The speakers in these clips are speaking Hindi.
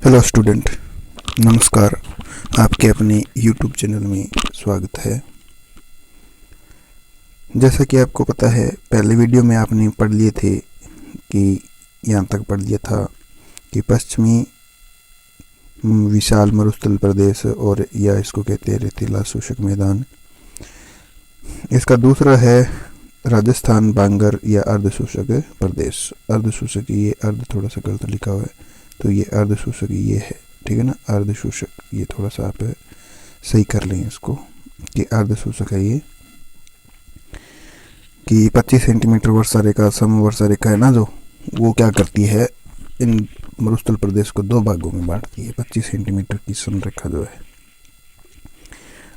हेलो स्टूडेंट, नमस्कार। आपके अपने यूट्यूब चैनल में स्वागत है। जैसा कि आपको पता है, पहले वीडियो में आपने पढ़ लिए थे कि यहाँ तक पढ़ लिया था कि पश्चिमी विशाल मरुस्थल प्रदेश, और या इसको कहते हैं रेतीला शुष्क मैदान। इसका दूसरा है राजस्थान बांगर या अर्ध शुष्क प्रदेश। अर्ध शुष्क, ये अर्ध थोड़ा सा गलत लिखा हुआ है, तो ये अर्ध शुष्क ये है, ठीक है ना। अर्ध शुष्क, ये थोड़ा सा आप सही कर लें इसको कि अर्ध शुष्क है ये, कि 25 सेंटीमीटर वर्षा रेखा, सम वर्षा रेखा है ना, जो वो क्या करती है, इन मरुस्थल प्रदेश को दो भागों में बांटती है। 25 सेंटीमीटर की सम रेखा जो है।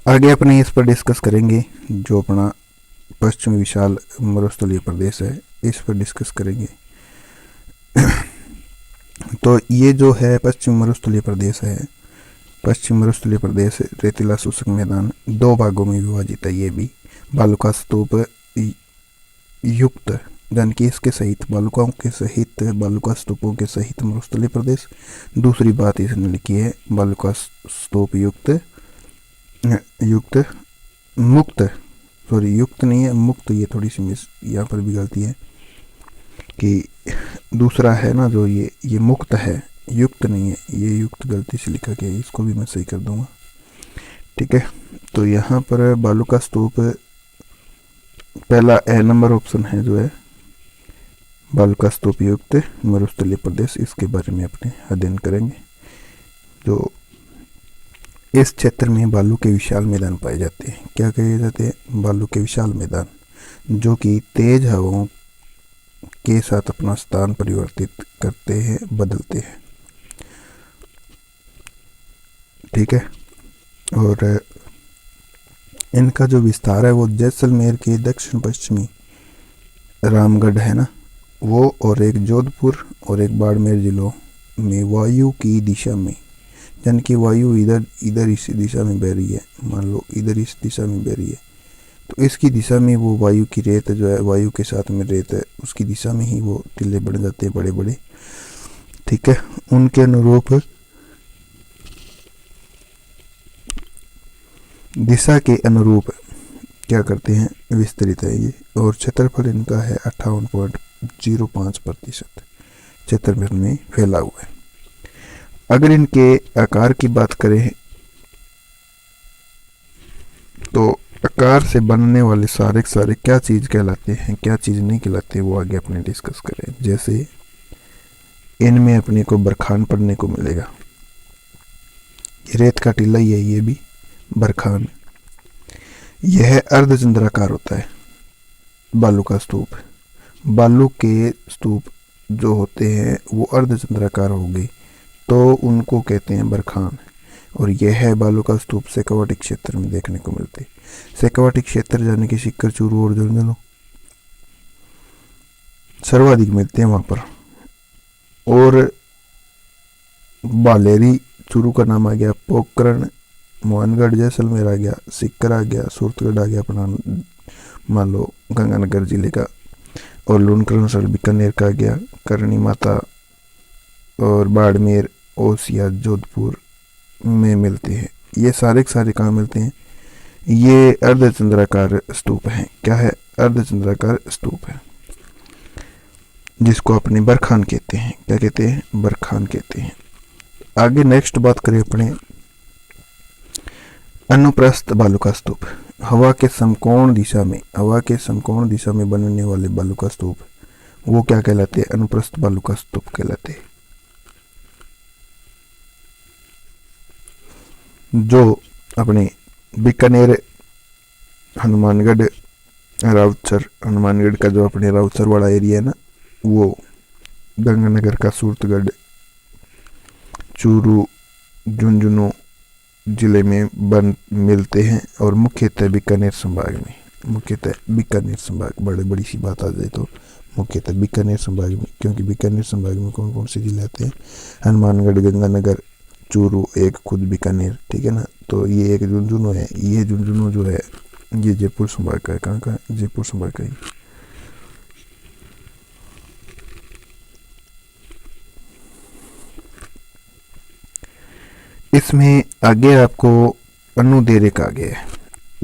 आगे अपने इस पर डिस्कस करेंगे। जो अपना पश्चिमी विशाल मरुस्थलीय प्रदेश है, इस पर डिस्कस करेंगे। तो ये जो है पश्चिम मरुस्थलीय प्रदेश है, पश्चिम मरुस्थलीय प्रदेश रेतीला शुष्क मैदान दो भागों में विभाजित है। ये भी बालुका स्तूप युक्त, यानी कि इसके सहित बालुकाओं के सहित, बालुका स्तूपों के सहित मरुस्थलीय प्रदेश। दूसरी बात इसने लिखी है बालुका स्तूप युक्त मुक्त, सॉरी युक्त नहीं है, मुक्त, ये थोड़ी सी मिस यहाँ पर भी गलती है कि दूसरा है ना जो ये मुक्त है, युक्त नहीं है, ये युक्त गलती से लिखा गया है। इसको भी मैं सही कर दूंगा, ठीक है। तो यहाँ पर बालुका स्तूप पहला ए नंबर ऑप्शन है जो है बालुका स्तूप युक्त मरुस्थलीय प्रदेश। इसके बारे में अपने अध्ययन करेंगे। जो इस क्षेत्र में बालू के विशाल मैदान पाए जाते हैं। क्या कहे जाते हैं? बालू के विशाल मैदान, जो कि तेज हवाओं के साथ अपना स्थान परिवर्तित करते हैं, बदलते हैं, ठीक है। और इनका जो विस्तार है वो जैसलमेर के दक्षिण पश्चिमी रामगढ़ है ना वो, और एक जोधपुर और एक बाड़मेर जिलों में वायु की दिशा में, यानी कि वायु इधर इस दिशा में बह रही है, मान लो इधर इस दिशा में बह रही है, तो इसकी दिशा में वो वायु की रेत जो है, वायु के साथ में रेत है, उसकी दिशा में ही वो टीले बढ़ जाते हैं बड़े बड़े, ठीक है। उनके अनुरूप दिशा के अनुरूप क्या करते हैं, विस्तरित है ये। और क्षेत्रफल इनका है 58.05% क्षेत्रफल में फैला हुआ है। अगर इनके आकार की बात करें तो आकार से बनने वाले सारे क्या चीज़ कहलाते हैं, क्या चीज़ नहीं कहलाते, वो आगे अपने डिस्कस करें। जैसे इनमें अपने को बरखान पढ़ने को मिलेगा। ये रेत का टीला ही है, ये भी बरखान। यह अर्धचंद्राकार होता है। बालू का स्तूप, बालू के स्तूप जो होते हैं वो अर्धचंद्राकार हो गए, तो उनको कहते हैं बरखान। और यह है बालू का स्तूप शेखावाटी क्षेत्र में देखने को मिलते। शेखावाटी क्षेत्र यानी कि सीकर, चूरू और झुंझुनू सर्वाधिक मिलते हैं वहां पर। और बालेरी चूरू का नाम आ गया, पोखरण, मोहनगढ़ जैसलमेर आ गया, सीकर आ गया, सूरतगढ़ आ गया अपना मान लो गंगानगर जिले का, और लूणकरणसर बीकानेर का आ गया, करणी माता और बाड़मेर, ओसिया, जोधपुर में मिलते हैं। ये सारे कहाँ मिलते हैं? ये अर्धचंद्राकार स्तूप हैं। क्या है? अर्धचंद्राकार स्तूप है, जिसको अपने बरखान कहते हैं। क्या कहते हैं? बरखान कहते हैं। आगे नेक्स्ट बात करें अपने अनुप्रस्थ बालू का स्तूप। हवा के समकोण दिशा में बनने वाले बालू का स्तूप, वो क्या कहलाते हैं? अनुप्रस्थ बालू का स्तूप कहलाते हैं। जो अपने बीकानेर, हनुमानगढ़, राउतसर, हनुमानगढ़ का जो अपने राउतसर वाला एरिया है ना, वो गंगानगर का सूरतगढ़, चूरू, झुंझुनू जिले में मिलते हैं। और मुख्यतः बीकानेर संभाग में, बड़ी सी बात आ जाए तो मुख्यतः बीकानेर संभाग में, क्योंकि बीकानेर संभाग में कौन कौन से जिले आते हैं? हनुमानगढ़, गंगानगर, चूरू, एक खुद बीकानेर, ठीक है ना। तो ये एक झुंझुनू है। ये झुंझुनू जो है ये जयपुर संभाग का है। कहाँ का? जयपुर संभाग का ही। इसमें आगे आपको अनुदैर्घ्य रेखा आगे है।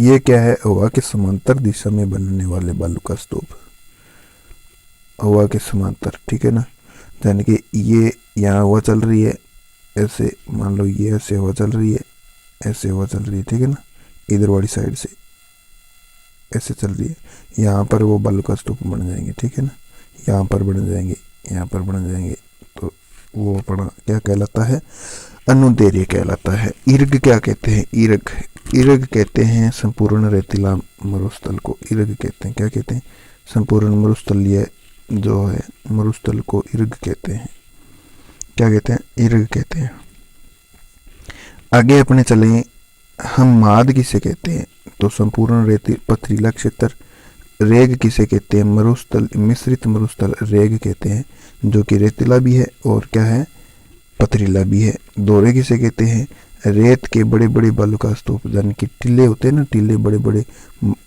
ये क्या है? हवा के समांतर दिशा में बनने वाले बालू का स्तूप, हवा के समांतर, ठीक है ना। यानी कि ये यहाँ हवा चल रही है, ऐसे मान लो ये ऐसे हवा चल रही है, ऐसे हवा चल रही है, ठीक है ना, इधर वाली साइड से ऐसे चल रही है। यहाँ पर वो बालू का स्तूप बन जाएंगे, ठीक है ना, यहाँ पर बन जाएंगे, यहाँ पर बन जाएंगे। तो वो अपना क्या कहलाता है? अनुदैर्घ्य कहलाता है। ईर्घ क्या कहते हैं? ईर्घ, ईर्घ कहते हैं संपूर्ण रेतीला मरुस्थल को। ईर्घ कहते हैं, क्या कहते हैं? संपूर्ण मरुस्थलीय जो है मरुस्थल को ईर्घ कहते हैं। क्या कहते हैं? ईर्घ कहते हैं। आगे अपने चलें, हम माद किसे कहते हैं? तो संपूर्ण रेती पथरीला क्षेत्र। रेग किसे कहते हैं? मरुस्थल, मिश्रित मरुस्थल रेग कहते हैं, जो कि रेतीला भी है और क्या है? पथरीला भी है। दोरे किसे कहते हैं? रेत के बड़े बड़े बालू का स्तूप, यानी कि टीले होते हैं ना, टीले बड़े बड़े,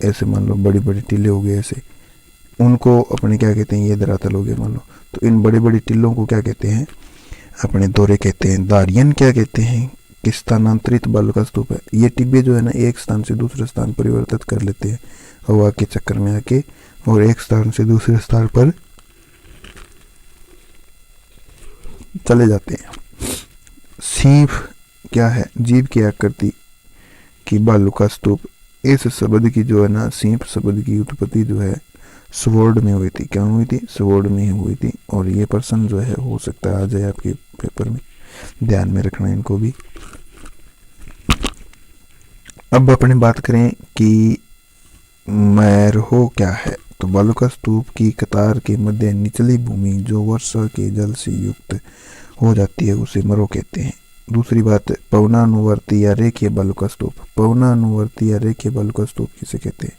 ऐसे मान लो बड़े बड़े टीले हो गए ऐसे, उनको अपने क्या कहते हैं? ये धरातल हो गए मान लो, तो इन बड़े बड़े टीलों को क्या कहते हैं? अपने दोरे कहते हैं। दारियन क्या कहते हैं? कि स्थानांतरित बालू का स्तूप है। ये टिब्बे जो है ना, एक स्थान से दूसरे स्थान परिवर्तित कर लेते हैं हवा के चक्कर में आके, और एक स्थान से दूसरे स्थान पर चले जाते हैं। सीप क्या है? जीव की आकृति की बालू का स्तूप। इस शब्द की जो है ना, सीप शब्द की उत्पत्ति जो है स्वॉर्ड में हुई थी। क्या हुई थी? स्वॉर्ड में हुई थी। और ये प्रश्न जो है हो सकता है आ जाए आपके पेपर में, ध्यान में रखना इनको भी। अब अपने बात करें कि मैरहो क्या है? तो बालू का स्तूप की कतार के मध्य निचली भूमि जो वर्षा के जल से युक्त हो जाती है उसे मरो कहते हैं। दूसरी बात, पवनानुवर्ती या रेखीय बालू का स्तूप। पवनानुवर्ती या रेखीय बालू का स्तूप किसे कहते हैं?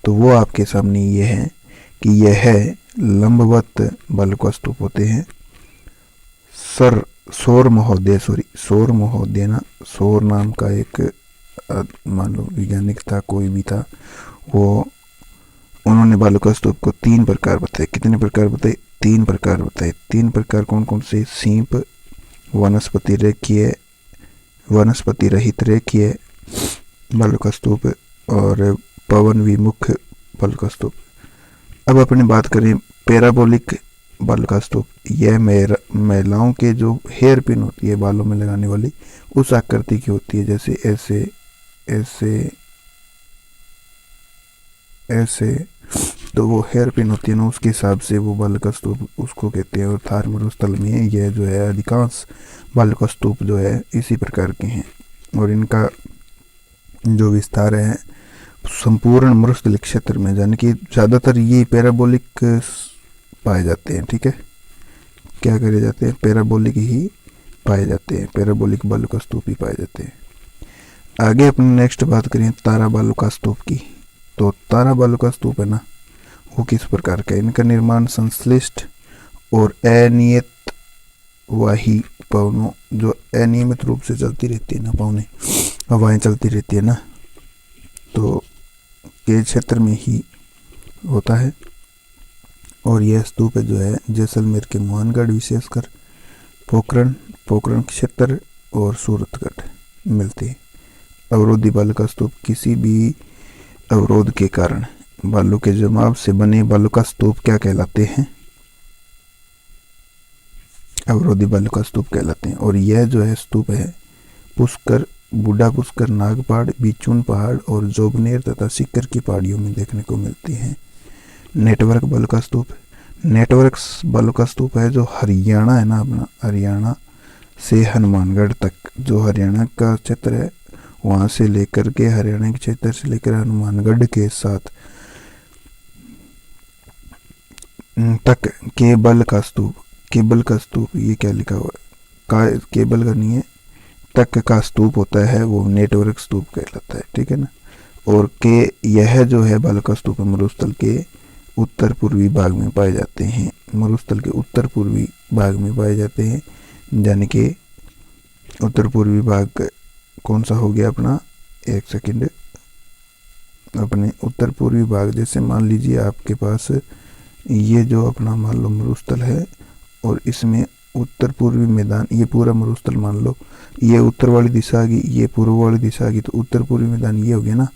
तो वो आपके सामने ये है कि यह है लंबवत बालू का स्तूप होते हैं। सौर महोदय ना, सौर नाम का एक मान लो वैज्ञानिक था, कोई भी था, वो उन्होंने बालू का स्तूप को 3 प्रकार बताए। कितने प्रकार बताए? 3 प्रकार बताए। 3 प्रकार कौन कौन से? सीप, वनस्पति रेखीय, वनस्पति रहित रेखीय बालू का स्तूप, और पवन विमुख बालू का स्तूप। अब अपनी बात करें पैराबोलिक बालू का स्तूप। यह महिलाओं के जो हेयर पिन होती है बालों में लगाने वाली, उस आकृति की होती है, जैसे ऐसे ऐसे ऐसे, तो वो हेयर पिन होती है ना, उसके हिसाब से वो बालू का स्तूप उसको कहते हैं। और थार मरुस्थल में यह जो है अधिकांश बालू का स्तूप जो है इसी प्रकार के हैं, और इनका जो विस्तार है संपूर्ण मरुस्थलीय क्षेत्र में, यानी कि ज़्यादातर ये पैराबोलिक पाए जाते हैं। ठीक है, क्या करे जाते हैं? पैराबोलिक ही पाए जाते हैं, पैराबोलिक बालू का स्तूप ही पाए जाते हैं। आगे अपने नेक्स्ट बात करें तारा बालू का स्तूप की। तो तारा बालू का स्तूप है ना, वो किस प्रकार का है? इनका निर्माण संश्लिष्ट और अनियत वाही पवनों, जो अनियमित रूप से चलती रहती है ना, पवनें हवाएं चलती रहती है ना, तो के क्षेत्र में ही होता है। और यह स्तूप जो है जैसलमेर के मोहनगढ़, विशेषकर पोखरण क्षेत्र और सूरतगढ़ मिलते हैं। अवरोधी बालू का स्तूप किसी भी अवरोध के कारण बालू के जमाव से बने बालू का स्तूप क्या कहलाते हैं? अवरोधी बालू का स्तूप कहलाते हैं। और यह जो है स्तूप है पुष्कर, बूढ़ा पुष्कर, नागपहाड़, बिचून पहाड़ और जोबनेर तथा सीकर की पहाड़ियों में देखने को मिलती हैं। नेटवर्क बालू का स्तूप, नेटवर्क बालू का स्तूप है जो हरियाणा है ना, अपना हरियाणा से हनुमानगढ़ तक, जो हरियाणा का क्षेत्र है वहाँ से लेकर के, हरियाणा के क्षेत्र से लेकर हनुमानगढ़ के साथ तक केबल का स्तूप। केबल का स्तूप, ये क्या लिखा हुआ है? केबल का नहीं है, तक का स्तूप होता है वो नेटवर्क स्तूप कहलाता है। ठीक है ना। और के यह जो है बालू का स्तूप मरुस्थल के उत्तर पूर्वी भाग में पाए जाते हैं। मरुस्थल के उत्तर पूर्वी भाग में पाए जाते हैं, यानी कि उत्तर पूर्वी भाग कौन सा हो गया अपना? एक सेकंड, अपने उत्तर पूर्वी भाग, जैसे मान लीजिए आपके पास ये जो अपना मान लो मरुस्थल है और इसमें उत्तर पूर्वी मैदान, ये पूरा मरुस्थल मान लो, ये उत्तर वाली दिशा आ गई, ये पूर्व वाली दिशा आ गई, तो उत्तर पूर्वी मैदान ये हो गया ना,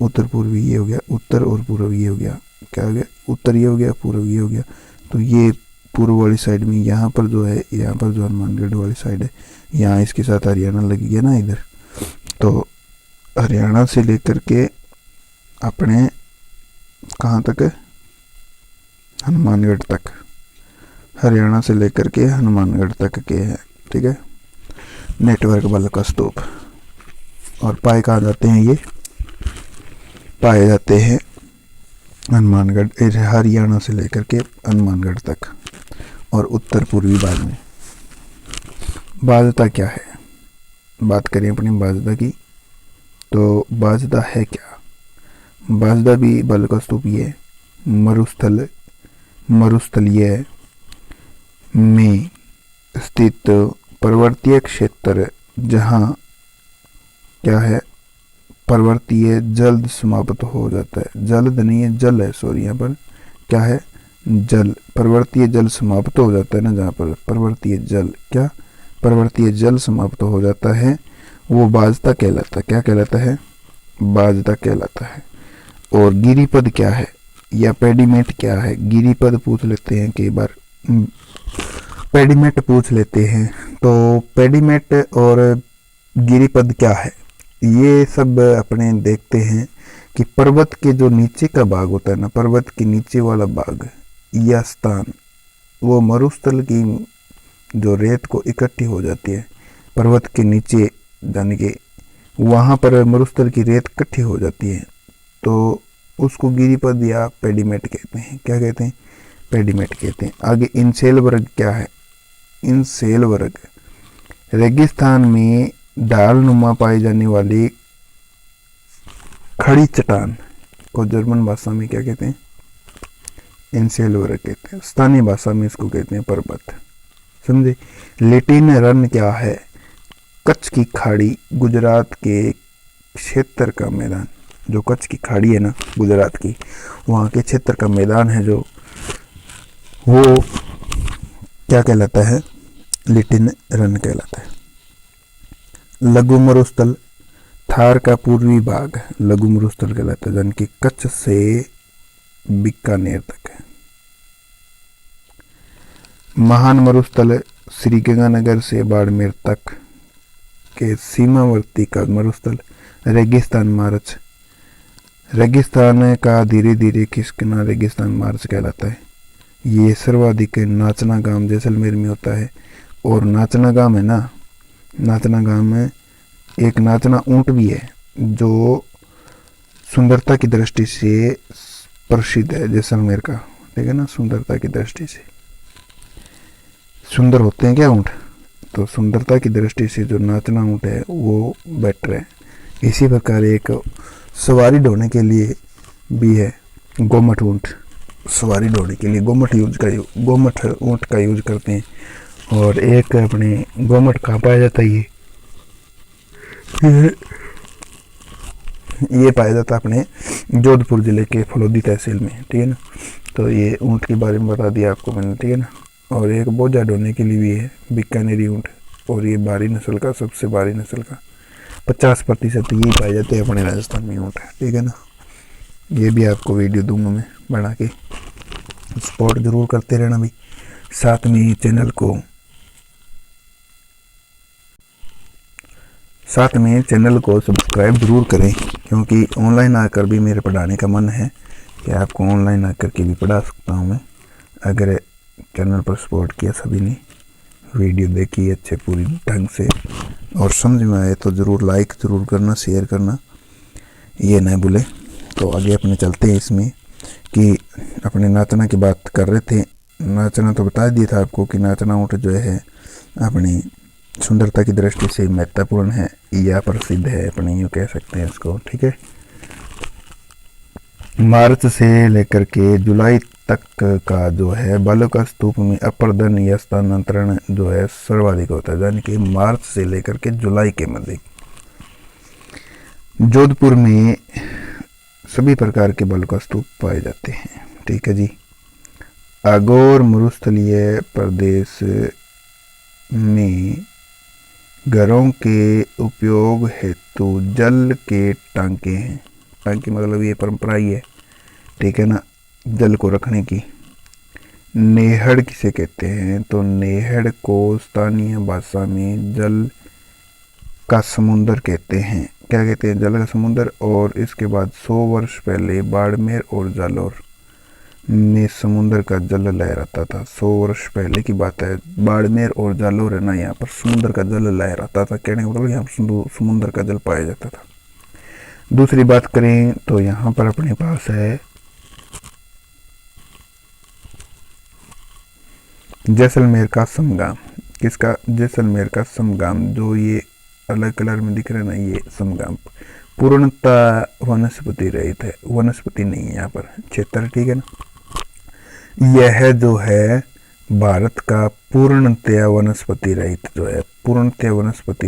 उत्तर पूर्वी ये हो गया, उत्तर और पूर्व ये हो गया, क्या हो गया, उत्तर ये हो गया, पूर्व ये हो गया। तो ये पूर्व वाली साइड में यहाँ पर जो है, यहाँ पर जो हनुमानगढ़ वाली साइड है, यहाँ इसके साथ हरियाणा लगी गया ना इधर, तो हरियाणा से लेकर के अपने कहाँ तक है, हनुमानगढ़ तक, हरियाणा से लेकर के हनुमानगढ़ तक के है, ठीक है, नेटवर्क बल का स्तूप। और पाए कहाँ जाते हैं, ये पाए जाते हैं हनुमानगढ़, हरियाणा से लेकर के हनुमानगढ़ तक और उत्तर पूर्वी भाग में। बाजदा क्या है, बात करें अपनी बाजदा की, तो बाजदा है क्या, बाजदा भी बल का स्तूप ही है। मरुस्थलीय में स्थित पर्वतीय क्षेत्र जहाँ क्या है, पर्वतीय जल्द समाप्त हो जाता है, जल्द नहीं है, जल है, सॉरी, यहाँ पर क्या है, जल, पर्वतीय जल समाप्त हो जाता है ना, जहाँ पर पर्वतीय जल, क्या, पर्वतीय जल समाप्त हो जाता है, वो बाजदा कहलाता है। क्या कहलाता है, बाजदा कहलाता है। और गिरिपद क्या है या पेडीमेट क्या है, गिरिपद पूछ लेते हैं कई बार, पेडीमेट पूछ लेते हैं, तो पेडीमेट और गिरिपद क्या है, ये सब अपने देखते हैं कि पर्वत के जो नीचे का भाग होता है ना, पर्वत के नीचे वाला भाग या स्थान, वो मरुस्थल की जो रेत को इकट्ठी हो जाती है पर्वत के नीचे, यानी कि वहाँ पर मरुस्थल की रेत इकट्ठी हो जाती है, तो उसको गिरिपद या पेडीमेट कहते हैं। क्या कहते हैं, पेडीमेट कहते हैं। आगे इनसेल वर्ग क्या है, इनसेल वर्ग रेगिस्तान में ढाल नुमा पाई जाने वाली खड़ी चट्टान को जर्मन भाषा में क्या कहते हैं, इनसेल वर्ग कहते हैं। स्थानीय भाषा में इसको कहते हैं पर्वत, समझे। लेटिन रन क्या है, कच्छ की खाड़ी, गुजरात के क्षेत्र का मैदान, जो कच्छ की खाड़ी है ना गुजरात की, वहाँ के क्षेत्र का मैदान है जो, वो क्या कहलाता है, लिटिन रन कहलाता है। लघु मरुस्थल थार का पूर्वी भाग लघु मरुस्थल कहलाता है, यानी कि कच्छ से बीकानेर तक है। महान मरुस्थल श्री गंगानगर से बाड़मेर तक के सीमावर्ती का मरुस्थल। रेगिस्तान मार्च, रेगिस्तान का धीरे धीरे खिसकना रेगिस्तान मार्च कहलाता है। ये सर्वाधिक नाचना गांव जैसलमेर में होता है। और नाचना गांव है ना, नाचना गांव में एक नाचना ऊंट भी है जो सुंदरता की दृष्टि से प्रसिद्ध है जैसलमेर का, ठीक है ना, सुंदरता की दृष्टि से। सुंदर होते हैं क्या ऊंट, तो सुंदरता की दृष्टि से जो नाचना ऊंट है वो बेटर है। इसी प्रकार एक सवारी ढोने के लिए भी है गोमठ ऊंट, सवारी ढोने के लिए गोमठ ऊंट का यूज करते हैं। और एक अपने गोमठ कहाँ पाया जाता है, ये पाया जाता है अपने जोधपुर जिले के फलोदी तहसील में, ठीक है ना। तो ये ऊंट के बारे में बता दिया आपको मैंने, ठीक है ना। और एक बोझा ढोने के लिए भी है बीकानेरी ऊंट, और ये भारी नस्ल का, सबसे भारी नस्ल का 50% यही पाए जाते हैं अपने राजस्थान में ऊँट, ठीक है ना। ये भी आपको वीडियो दूंगा मैं बना के, सपोर्ट जरूर करते रहना भी। साथ में चैनल को सब्सक्राइब जरूर करें, क्योंकि ऑनलाइन आकर भी मेरे पढ़ाने का मन है कि आपको ऑनलाइन आकर के भी पढ़ा सकता हूँ मैं। अगर चैनल पर सपोर्ट किया सभी ने, वीडियो देखी अच्छे पूरी ढंग से और समझ में आए तो ज़रूर लाइक ज़रूर करना, शेयर करना, ये न भूले। तो आगे अपने चलते हैं इसमें कि अपने नाचना की बात कर रहे थे। नाचना तो बता दिया था आपको कि नाचना ऊँट जो है अपनी सुंदरता की दृष्टि से महत्वपूर्ण है या प्रसिद्ध है, अपने यूँ कह सकते हैं इसको, ठीक है। मार्च से लेकर के जुलाई तक का जो है बालों का स्तूप में अपर्दन या स्थानांतरण जो है सर्वाधिक होता है, यानी कि मार्च से लेकर के जुलाई के मध्य। जोधपुर में सभी प्रकार के बालों का स्तूप पाए जाते हैं, ठीक है जी। अगोर मरुस्थलीय प्रदेश में घरों के उपयोग हेतु जल के टांके हैं। टांके मतलब ये परंपरा ही है, ठीक है ना, जल को रखने की। नेहड़ किसे कहते हैं? तो नेहड़ को स्थानीय भाषा में जल का समुंदर कहते हैं। क्या कहते हैं? जल का समुंदर। और इसके बाद 100 वर्ष पहले बाड़मेर और जालौर में समुंदर का जल लहराता था। 100 वर्ष पहले की बात है। बाड़मेर और जालौर है ना, यहाँ पर समुंदर का जल लहराता था। कहने का मतलब यहाँ पर समुंदर का जल पाया जाता था। दूसरी बात करें तो यहाँ पर अपने पास है जैसलमेर का समगाम। किसका? जैसलमेर का समगाम। जो ये अलग कलर में दिख रहा है ना, ये समगाम पूर्णतः वनस्पति रहित है। वनस्पति नहीं है यहाँ पर क्षेत्र, ठीक है ना। यह जो है भारत का पूर्णतः वनस्पति रहित जो है, पूर्णतः वनस्पति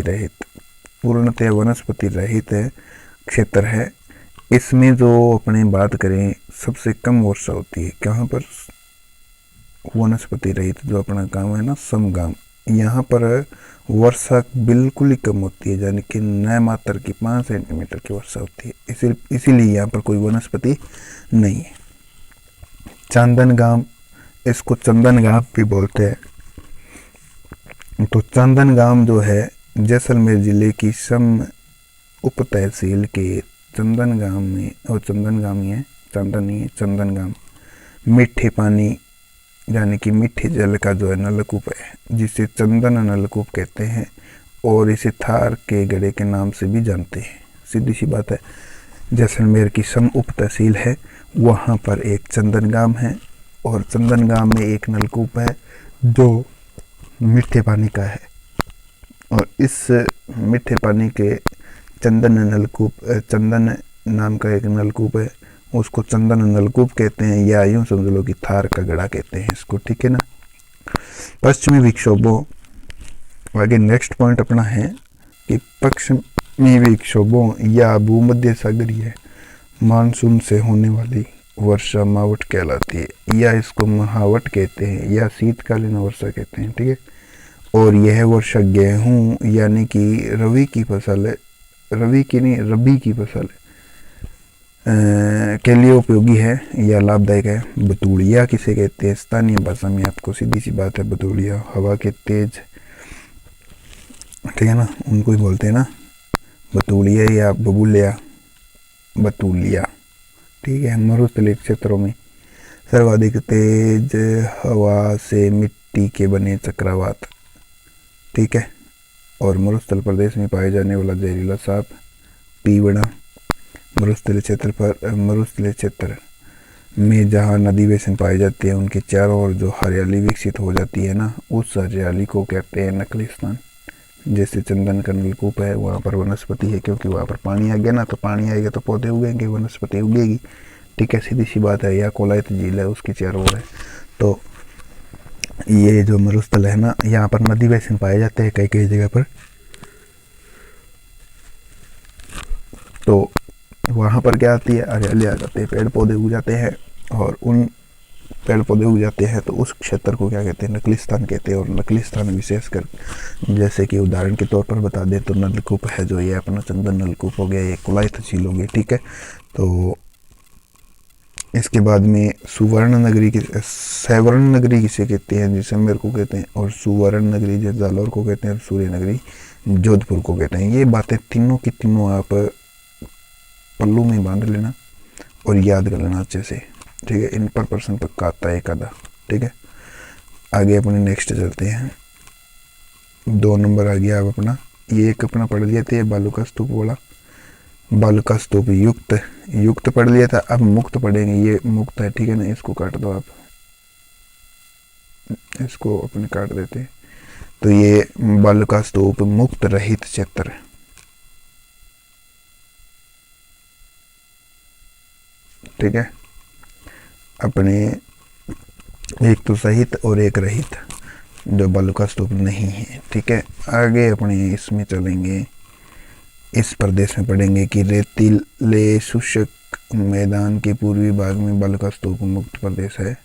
रहित है क्षेत्र है। इसमें जो अपने बात करें सबसे कम वर्षा होती है। कहाँ पर? वनस्पति रहित जो अपना गांव है ना, समगाम, यहाँ पर वर्षा बिल्कुल ही कम होती है, यानी कि न मात्र की 5 सेंटीमीटर की वर्षा होती है। इसीलिए यहाँ पर कोई वनस्पति नहीं है। चंदन गांव, इसको चंदन गांव भी बोलते हैं। तो चंदन गांव जो है जैसलमेर जिले की सम उप तहसील के चंदन गांव में, और चंदन गांव ही है, चंदन नहीं है, चंदन गांव, मीठे पानी यानी कि मीठे जल का जो है नलकूप है, जिसे चंदन नलकूप कहते हैं, और इसे थार के गड़े के नाम से भी जानते हैं। सीधी सी बात है, जैसलमेर की सम उप तहसील है, वहाँ पर एक चंदन गांव है, और चंदन गांव में एक नलकूप है जो मीठे पानी का है। और इस मीठे पानी के चंदन नलकूप, चंदन नाम का एक नलकूप है, उसको चंदन नलकूप कहते हैं, या यूं समझ लो कि थार का गड़ा कहते हैं इसको, ठीक है ना। पश्चिमी विक्षोभों, आगे नेक्स्ट पॉइंट अपना है कि पश्चिमी विक्षोभों या भूमध्य सागरीय मानसून से होने वाली वर्षा मावट कहलाती है, या इसको महावट कहते हैं, या शीतकालीन वर्षा कहते हैं, ठीक है। और यह वर्षा गेहूं यानी कि रबी की फसल के लिए उपयोगी है या लाभदायक है। बतूड़िया किसे कहते हैं? स्थानीय भाषा में आपको सीधी सी बात है, बतूड़िया हवा के तेज, ठीक है ना, उनको ही बोलते हैं ना, बतूड़िया या बबूलिया, बतूलिया, ठीक है। मरुस्थलीय क्षेत्रों में सर्वाधिक तेज हवा से मिट्टी के बने चक्रवात, ठीक है। और मरुस्थल प्रदेश में पाए जाने वाला जहरीला सांप पीवड़ा। मरुस्थलीय क्षेत्र में जहाँ नदी बेसिन पाई जाती है, उनके चारों ओर जो हरियाली विकसित हो जाती है ना, उस हरियाली को कहते हैं नकलिस्तान। जैसे चंदन का नलकूप है, वहाँ पर वनस्पति है, क्योंकि वहाँ पर पानी आ गया ना, तो पानी आएगा तो पौधे उगेंगे, वनस्पति उगेगी, ठीक है, सीधी सी बात है। या कोलायत झील है, उसके चारों ओर है। तो ये जो मरुस्थल है ना, यहाँ पर नदी बेसिन पाए जाते हैं कई कई जगह पर। तो वहाँ पर क्या आती है? हरियाली आ जाती है, पेड़ पौधे उग जाते हैं, और उन पेड़ पौधे उग जाते हैं तो उस क्षेत्र को क्या कहते हैं? नकलिस्तान कहते हैं। और नकलिस्तान विशेषकर, जैसे कि उदाहरण के तौर पर बता दें तो नलकूप है जो ये अपना चंदन नलकूप हो गया, ये कोलायत झील हो गई, ठीक है। तो इसके बाद में सैवर्ण नगरी किसे कहते हैं? जैसलमेर को कहते हैं। और सुवर्ण नगरी जैसे जालौर को कहते हैं, और सूर्य नगरी जोधपुर को कहते हैं। ये बातें तीनों की तीनों आप पल्लू में बांध लेना और याद कर लेना अच्छे से, ठीक है। इन पर प्रश्न पक्का आता है एक आधा, ठीक है। आगे अपने नेक्स्ट चलते हैं। 2 नंबर आ गया अब अपना, ये एक अपना पढ़ लिया था बालू का स्तूप वाला, बालू का स्तूप युक्त पढ़ लिया था। अब मुक्त पढ़ेंगे, ये मुक्त है, ठीक है ना, इसको काट दो आप, इसको अपने काट देते हैं। तो ये बालू का स्तूप मुक्त रहित क्षेत्र है, ठीक है। अपने एक तो सहित और एक रहित, जो बालू का स्तूप नहीं है, ठीक है। आगे अपने इसमें चलेंगे, इस प्रदेश में पढ़ेंगे कि रेतीले शुष्क मैदान के पूर्वी भाग में बालू का स्तूप मुक्त प्रदेश है।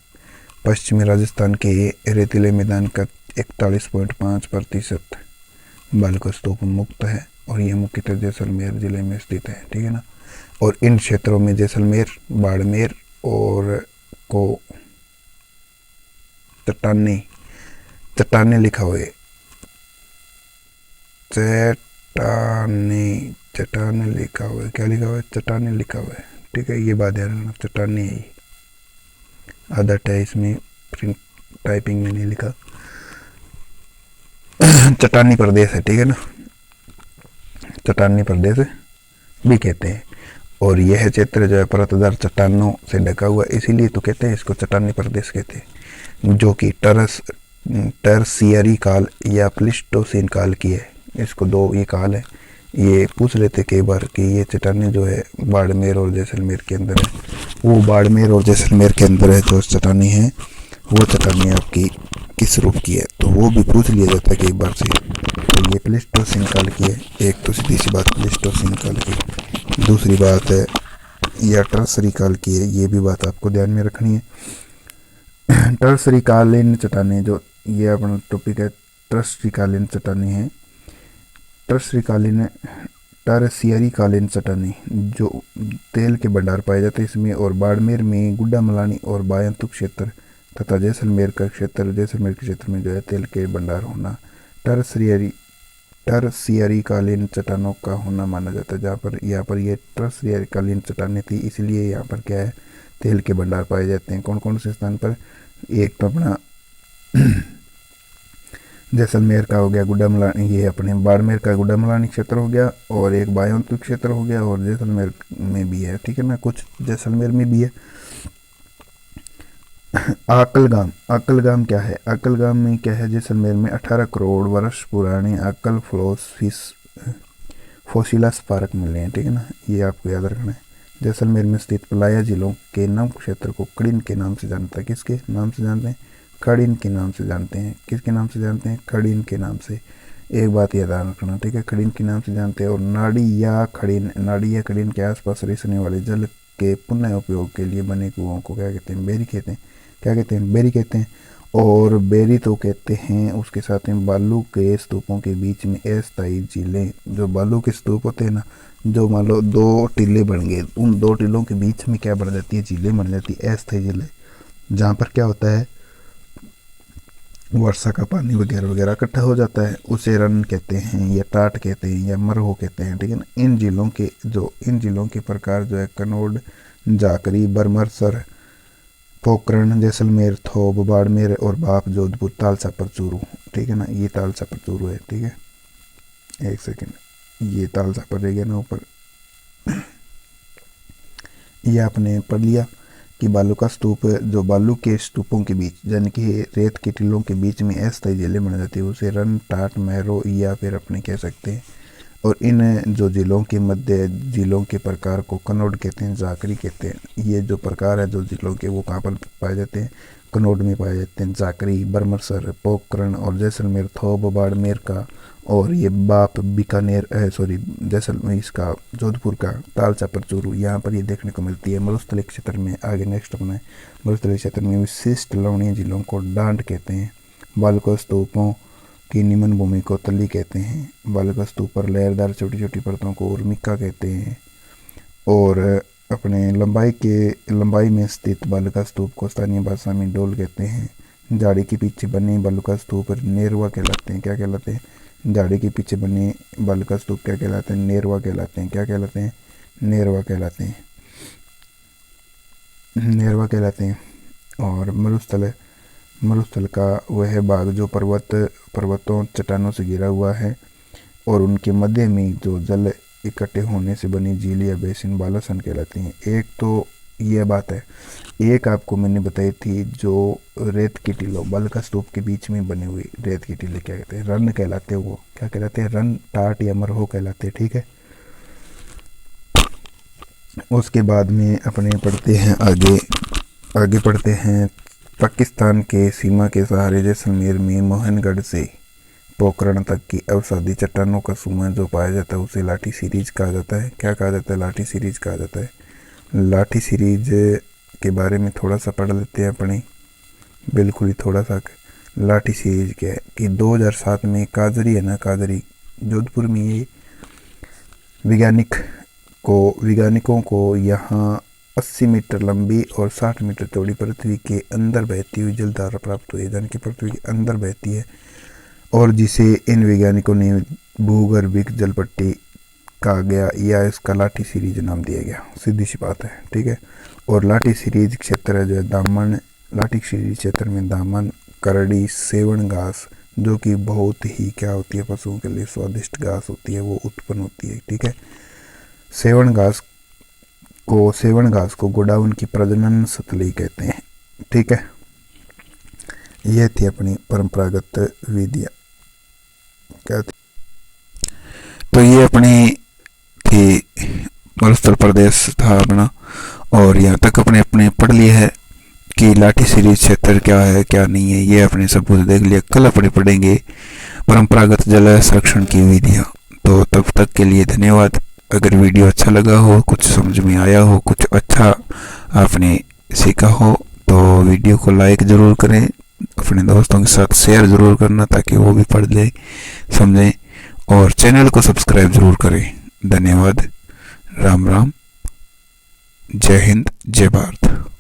पश्चिमी राजस्थान के रेतीले मैदान का 41.5% बालुका स्तूप मुक्त है और ये मुख्यतः जैसलमेर जिले में स्थित है, ठीक है ना। और इन क्षेत्रों में जैसलमेर, बाड़मेर और को चट्टाने लिखा हुआ है, चट्टाने लिखा हुआ है, क्या लिखा हुआ है, चट्टाने लिखा हुआ है, ठीक है। ये बात ध्यान रखना, चट्टाने है। आदत है इसमें, प्रिंट टाइपिंग में नहीं लिखा। चट्टानी प्रदेश है, ठीक है ना, चट्टानी प्रदेश भी कहते हैं। और यह क्षेत्र जो है परतदार चट्टानों से ढका हुआ, इसीलिए तो कहते हैं इसको चट्टानी प्रदेश कहते हैं, जो कि टर्सियरी काल या प्लिस्टोसिन काल की है। इसको दो ये काल है। ये पूछ रहे थे कई बार कि ये चट्टानें जो है बाड़मेर और जैसलमेर के अंदर है, वो बाड़मेर और जैसलमेर के अंदर है जो चट्टानी है, वो चट्टानी आपकी किस रूप की है, तो वो भी पूछ लिया जाता है कई बार से। तो ये प्लिस्टोसिन काल की है, एक तो सीधी सी बात प्लिस्टोसिन काल की, दूसरी बात है या टर्सरी काल की है, ये भी बात आपको ध्यान में रखनी है। टर्सरी कालीन चट्टानें, जो ये अपना टॉपिक है, टर्सरी कालीन चट्टानें हैं। टर्सियरी कालीन चट्टानें जो तेल के भंडार पाए जाते हैं इसमें, और बाड़मेर में गुड्डा मलानी और बायंतु क्षेत्र तथा जैसलमेर के क्षेत्र में जो है तेल के भंडार होना टर्सियरी कालीन चट्टानों का होना माना जाता है। यहाँ पर ये टर्सियरी कालीन चट्टानें थी, इसलिए यहाँ पर क्या है, तेल के भंडार पाए जाते हैं। कौन कौन से स्थान पर, एक तो अपना जैसलमेर का हो गया गुड्डा मलानी, ये अपने बाड़मेर का गुड्डा मलानी क्षेत्र हो गया, और एक बायंतु क्षेत्र हो गया, और जैसलमेर में भी है, ठीक है ना, कुछ जैसलमेर में भी है। आकलगाम क्या है, आकलगाम में क्या है, जैसलमेर में 18 करोड़ वर्ष पुराने आकल फोसिलस पार्क मिले हैं, ठीक है ना, ये आपको याद रखना है। जैसलमेर में स्थित पलाया जिलों के नव क्षेत्र को कड़िन के नाम से जानता है। किसके नाम से जानते हैं, खड़ीन के नाम से जानते हैं। किसके नाम से जानते हैं, खड़ीन के नाम से। एक बात याद रखना, ठीक है, खड़ीन के नाम से जानते हैं। और नाड़ी या खड़ीन के आसपास रिसने वाले जल के पुनः उपयोग के लिए बने कुओं को क्या कहते हैं, बेरी कहते हैं। क्या कहते हैं, बेरी कहते हैं। और बेरी तो कहते हैं, उसके साथ में बालू के स्तूपों के बीच में अस्थायी झीलें, जो बालू के स्तूप होते हैं ना, जो मान लो दो टीले बन गए, उन दो टीलों के बीच में क्या बन जाती है, झीलें बन जाती है, अस्थायी झीलें, जहाँ पर क्या होता है, वर्षा का पानी वगैरह वगैरह इकट्ठा हो जाता है, उसे रन कहते हैं या टाट कहते हैं या मरहो कहते हैं, ठीक है ना। इन झीलों के प्रकार जो है कनोड, जाकरी, बरमरसर, पोखरण, जैसलमेर, थोब, बाड़मेर और बाप, जोधपुर, तालसा, परचूरू, ठीक है ना, ये तालसा परचूरू है, ठीक है। एक सेकेंड, ये तालसा पर रह गया ना ऊपर, ये आपने पढ़ लिया कि बालू का स्तूप, जो बालू के स्तूपों के बीच यानी कि रेत के टीलों के बीच में अस्थायी झीलें बन जाती है, उसे रन, टाट, मैरो या फिर अपने कह सकते हैं। और इन जो झीलों के मध्य झीलों के प्रकार को कनोड कहते हैं, जाकरी कहते हैं। ये जो प्रकार है जो झीलों के, वो कहाँ पर पाए जाते हैं, कनोड में पाए जाते हैं। जाकरी, बरमरसर, पोखरण और जैसलमेर, थोब, बाड़मेर का, और ये बाप, बीकानेर जैसलमेर, इसका जोधपुर का, तालसा, परचूरू, यहाँ पर ये देखने को मिलती है। मरुस्थलीय क्षेत्र में आगे नेक्स्ट अपना है, मरुस्थलीय क्षेत्र में विशिष्ट लवणीय झीलों को डांड कहते हैं। बालुका स्तूपों की निम्न भूमि को तली कहते हैं। बालुका स्तूप पर लहरदार छोटी छोटी परतों को उर्मिका कहते हैं। और अपने लंबाई में स्थित बालुका स्तूप को स्थानीय भाषा में डोल कहते हैं। झाड़ी के पीछे बने बालुका स्तूप नेरवा कहलाते हैं। क्या कहलाते हैं, झाड़ी के पीछे बने बालुका स्तूप क्या कहलाते हैं, नेरवा कहलाते हैं। क्या कहलाते हैं, नेरवा कहलाते हैं, नेरवा कहलाते हैं। और मरुस्थल का वह भाग जो पर्वतों चट्टानों से घिरा हुआ है और उनके मध्य में जो जल इकट्ठे होने से बनी झील या बेसिन बालासन कहलाती हैं। एक तो ये बात है, एक आपको मैंने बताई थी जो रेत की टीलों, बालुका स्तूप के बीच में बने हुए रेत की टीले क्या कहते हैं, रन कहलाते हैं। वो क्या कहलाते हैं, रन, टाट या मरहो कहलाते हैं, ठीक है। उसके बाद में अपने पढ़ते हैं आगे पढ़ते हैं। पाकिस्तान के सीमा के सहारे जैसलमेर में मोहनगढ़ से पोखरण तक की अवसादी चट्टानों का समूह जो पाया जाता है उसे लाठी सीरीज कहा जाता है। क्या कहा जाता है, लाठी सीरीज कहा जाता है। लाठी सीरीज के बारे में थोड़ा सा पढ़ लेते हैं अपने, बिल्कुल ही थोड़ा सा। लाठी सीरीज क्या है कि 2007 में काजरी है ना, काजरी जोधपुर में, ये वैज्ञानिकों को यहाँ 80 मीटर लंबी और 60 मीटर चौड़ी पृथ्वी के अंदर बहती हुई जलधारा प्राप्त हुई है, यानी कि पृथ्वी के अंदर बहती है, और जिसे इन वैज्ञानिकों ने भूगर्भिक जलपट्टी कहा गया या इसका लाठी सीरीज नाम दिया गया। सीधी सी बात है, ठीक है। और लाठी सीरीज क्षेत्र है जो है दामन, लाठी सीरीज क्षेत्र में दामन, करड़ी, सेवण घास, जो कि बहुत ही क्या होती है, पशुओं के लिए स्वादिष्ट घास होती है, वो उत्पन्न होती है, ठीक है। सेवण घास को गोडाउन की प्रजनन स्थली कहते हैं, ठीक है। यह थी अपनी परंपरागत विधियाँ, क्या थी? तो ये अपनी थी उत्तर प्रदेश था अपना, और यहाँ तक अपने पढ़ लिया है कि लाठी सीरीज क्षेत्र क्या है क्या नहीं है, ये अपने सब कुछ देख लिया। कल अपने पढ़ेंगे परंपरागत जल संरक्षण की विधियाँ। तो तब तक के लिए धन्यवाद। अगर वीडियो अच्छा लगा हो, कुछ समझ में आया हो, कुछ अच्छा आपने सीखा हो, तो वीडियो को लाइक ज़रूर करें, अपने दोस्तों के साथ शेयर ज़रूर करना ताकि वो भी पढ़ लें, समझें, और चैनल को सब्सक्राइब ज़रूर करें। धन्यवाद। राम राम। जय हिंद, जय भारत।